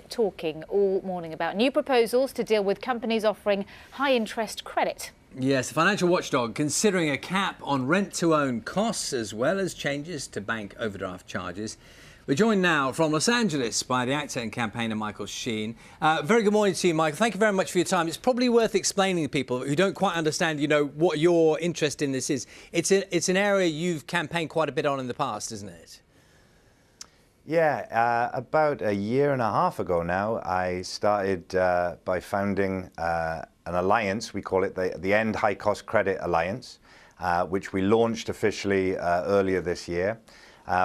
Talking all morning about new proposals to deal with companies offering high-interest credit. Yes, the financial watchdog considering a cap on rent-to-own costs as well as changes to bank overdraft charges. We're joined now from Los Angeles by the actor and campaigner Michael Sheen. Very good morning to you, Michael. Thank you very much for your time. It's probably worth explaining to people who don't quite understand, what your interest in this is. It's an area you've campaigned quite a bit on in the past, isn't it? Yeah, about a year and a half ago now, I started by founding an alliance. We call it the End High Cost Credit Alliance, which we launched officially earlier this year,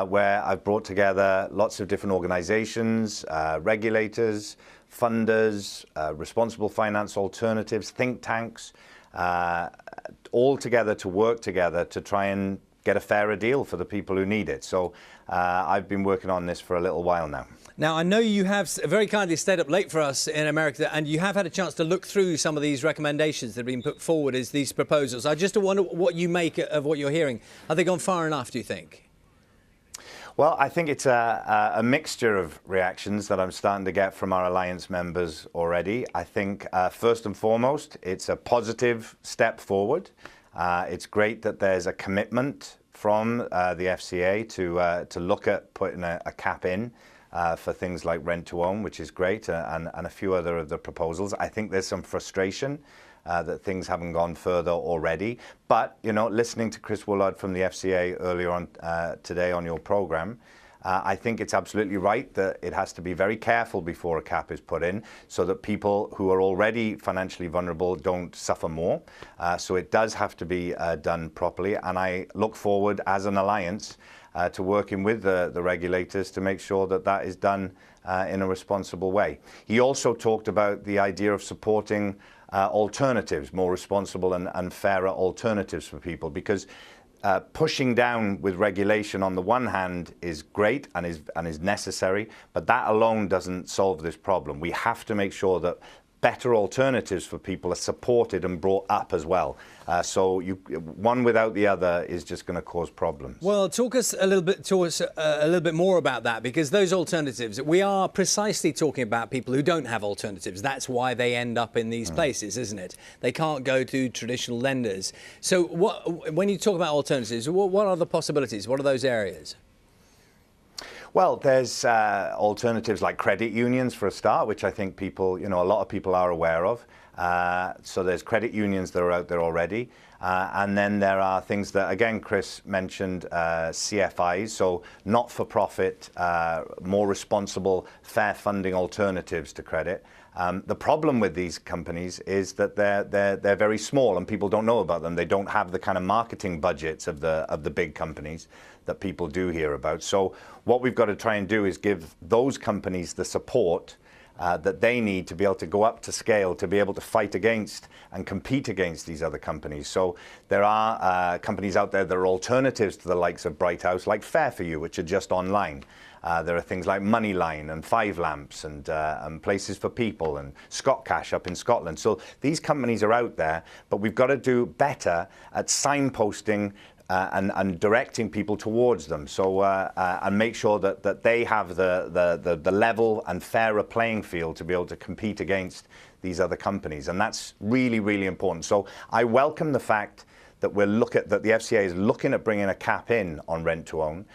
where I've brought together lots of different organizations, regulators, funders, responsible finance alternatives, think tanks, all together to work together to try and get a fairer deal for the people who need it. So I've been working on this for a little while now. Now, I know you have very kindly stayed up late for us in America, and you have had a chance to look through some of these recommendations that have been put forward as these proposals. I just wonder what you make of what you're hearing. Have they gone far enough, do you think? Well, I think it's a mixture of reactions that I'm starting to get from our alliance members already. I think, first and foremost, it's a positive step forward. It's great that there's a commitment from the FCA to look at putting a cap in for things like rent-to-own, which is great, and a few other of the proposals. I think there's some frustration that things haven't gone further already. But, listening to Chris Woolard from the FCA earlier on today on your program, I think it's absolutely right that it has to be very careful before a cap is put in so that people who are already financially vulnerable don't suffer more. So it does have to be done properly. And I look forward as an alliance to working with the regulators to make sure that that is done in a responsible way. He also talked about the idea of supporting alternatives, more responsible and fairer alternatives for people, because pushing down with regulation on the one hand is great and is necessary, but that alone doesn't solve this problem. We have to make sure that better alternatives for people are supported and brought up as well. So one without the other is just going to cause problems. Well, talk us a little bit more about that, because those alternatives, we are precisely talking about people who don't have alternatives. That's why they end up in these places, isn't it? They can't go to traditional lenders. So when you talk about alternatives, what are the possibilities? What are those areas? Well, there's alternatives like credit unions for a start, which I think people, a lot of people are aware of. So there's credit unions that are out there already. And then there are things that, again, Chris mentioned, CFIs, so not-for-profit, more responsible, fair funding alternatives to credit. The problem with these companies is that they're very small and people don't know about them. They don't have the kind of marketing budgets of the big companies that people do hear about. So what we've got to try and do is give those companies the support that they need to be able to go up to scale, to be able to fight against and compete against these other companies. So there are companies out there that are alternatives to the likes of Bright House, like Fair For You, which are just online. There are things like Moneyline and Five Lamps and Places for People and Scott Cash up in Scotland. So these companies are out there, but we've got to do better at signposting and directing people towards them, so and make sure that they have the level and fairer playing field to be able to compete against these other companies, and that's really, really important. So I welcome the fact that that the FCA is looking at bringing a cap in on rent-to-own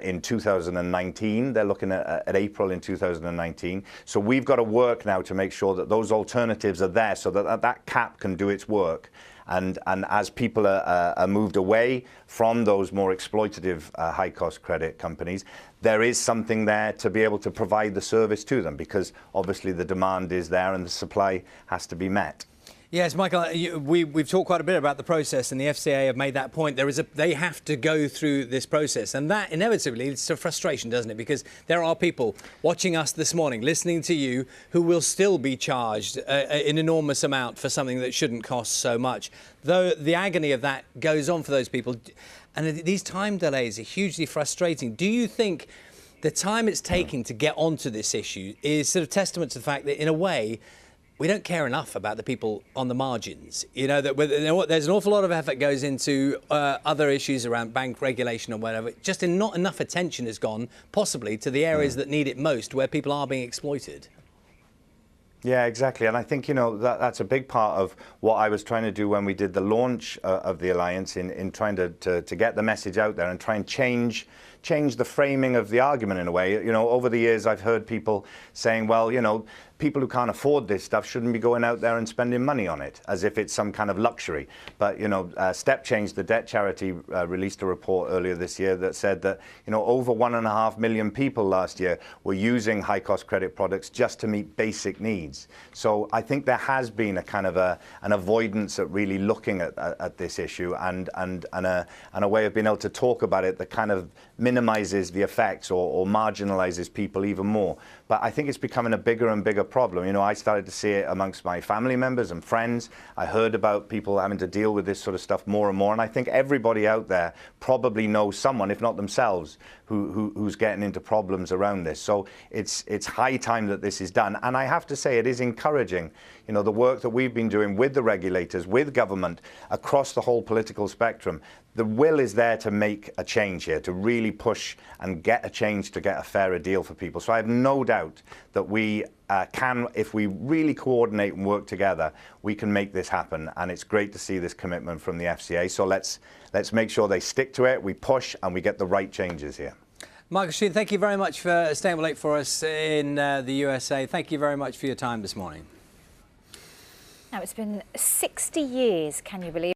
in 2019. They're looking at April in 2019. So we've got to work now to make sure that those alternatives are there so that cap can do its work. And as people are moved away from those more exploitative high-cost credit companies, there is something there to be able to provide the service to them, because obviously the demand is there and the supply has to be met. Yes, Michael, we've talked quite a bit about the process, and the FCA have made that point. They have to go through this process, and that inevitably leads to frustration, doesn't it? Because there are people watching us this morning, listening to you, who will still be charged an enormous amount for something that shouldn't cost so much. Though the agony of that goes on for those people, and these time delays are hugely frustrating. Do you think the time it's taking to get onto this issue is sort of testament to the fact that, in a way, we don't care enough about the people on the margins. You know, there's an awful lot of effort goes into other issues around bank regulation or whatever. Just not enough attention has gone, possibly, to the areas that need it most, where people are being exploited. Yeah, exactly. And I think, you know, that's a big part of what I was trying to do when we did the launch of the Alliance in trying to get the message out there and try and change the framing of the argument in a way. You know, over the years, I've heard people saying, well, you know, people who can't afford this stuff shouldn't be going out there and spending money on it, as if it's some kind of luxury. But, you know, Step Change, the debt charity, released a report earlier this year that said that, you know, over 1.5 million people last year were using high-cost credit products just to meet basic needs. So I think there has been a kind of an avoidance at really looking at this issue and a way of being able to talk about it that kind of minimizes the effects or marginalizes people even more. But I think it's becoming a bigger and bigger problem. You know, I started to see it amongst my family members and friends. I heard about people having to deal with this sort of stuff more and more. And I think everybody out there probably knows someone, if not themselves, who's getting into problems around this. So it's high time that this is done. And I have to say, it is encouraging, you know, the work that we've been doing with the regulators, with government, across the whole political spectrum. The will is there to make a change here, to really push and get a change to get a fairer deal for people. So I have no doubt that we can, if we really coordinate and work together, we can make this happen. And it's great to see this commitment from the FCA. So let's make sure they stick to it, we push, and we get the right changes here. Michael Sheen, thank you very much for staying up late for us in the USA. Thank you very much for your time this morning. Now, it's been 60 years, can you believe?